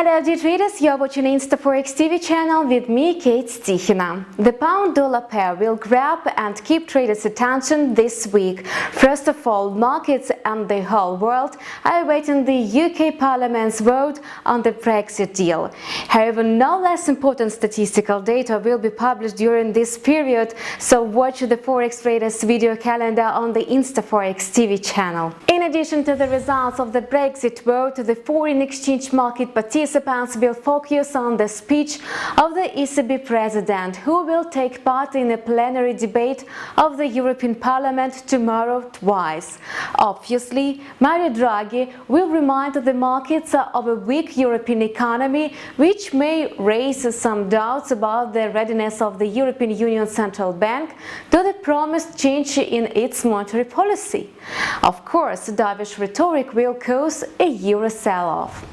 Hello dear traders, you are watching InstaForex TV channel with me, Kate Stichina. The pound-dollar pair will grab and keep traders' attention this week. First of all, markets and the whole world are awaiting the UK Parliament's vote on the Brexit deal. However, no less important statistical data will be published during this period, so watch the Forex Traders video calendar on the InstaForex TV channel. In addition to the results of the Brexit vote, the foreign exchange market participants will focus on the speech of the ECB president, who will take part in a plenary debate of the European Parliament tomorrow twice. Obviously, Mario Draghi will remind the markets of a weak European economy, which may raise some doubts about the readiness of the European Union Central Bank to the promised change in its monetary policy. Of course, dovish rhetoric will cause a euro sell-off.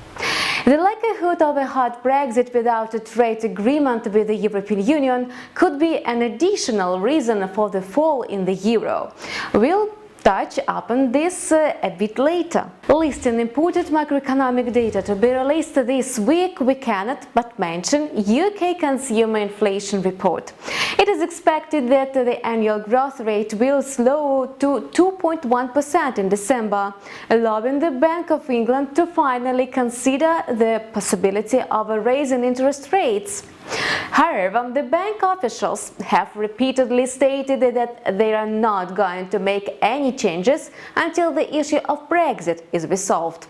The likelihood of a hard Brexit without a trade agreement with the European Union could be an additional reason for the fall in the euro. We'll touch upon this a bit later. Listing important macroeconomic data to be released this week, we cannot but mention UK consumer inflation report. It is expected that the annual growth rate will slow to 2.1% in December, allowing the Bank of England to finally consider the possibility of a raise in interest rates. However, the bank officials have repeatedly stated that they are not going to make any changes until the issue of Brexit is resolved.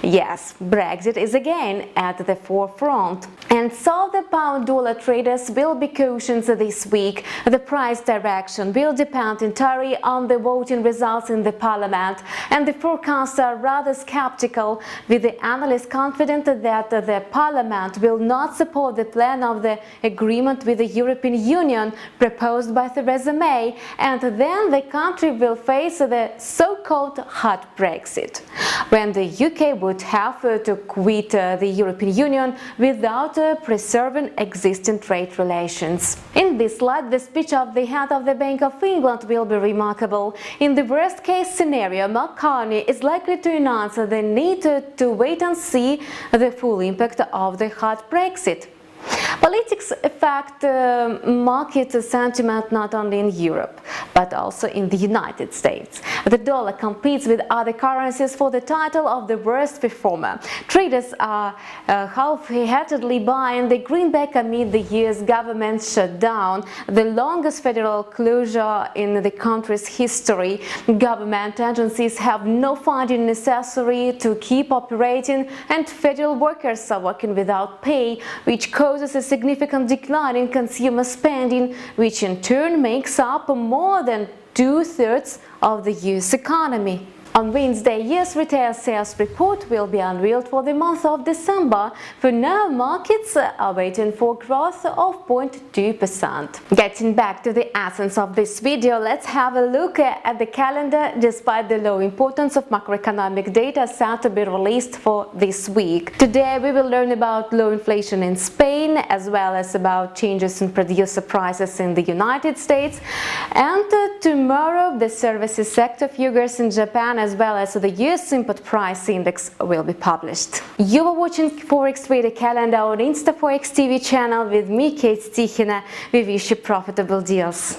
Yes, Brexit is again at the forefront. And so the pound-dollar traders will be cautious this week. The price direction will depend entirely on the voting results in the Parliament, and the forecasts are rather skeptical, with the analysts confident that the Parliament will not support the plan of the agreement with the European Union proposed by Theresa May, and then the country will face the so-called hard Brexit, when the UK would have to quit the European Union without preserving existing trade relations. In this light, the speech of the head of the Bank of England will be remarkable. In the worst-case scenario, Mark Carney is likely to announce the need to wait and see the full impact of the hard Brexit. Politics affect market sentiment not only in Europe, but also in the United States. The dollar competes with other currencies for the title of the worst performer. Traders are half-heartedly buying the greenback amid the US government shutdown, the longest federal closure in the country's history. Government agencies have no funding necessary to keep operating, and federal workers are working without pay, which causes a significant decline in consumer spending, which in turn makes up more than two-thirds of the US economy. On Wednesday, US retail sales report will be unveiled for the month of December. For now, markets are waiting for growth of 0.2%. Getting back to the essence of this video, let's have a look at the calendar. Despite the low importance of macroeconomic data set to be released for this week, today we will learn about low inflation in Spain, as well as about changes in producer prices in the United States, and tomorrow the services sector figures in Japan, as well as the US import price index, will be published. You are watching Forex Trader Calendar on InstaForex TV channel with me, Kate Stichina. We wish you profitable deals.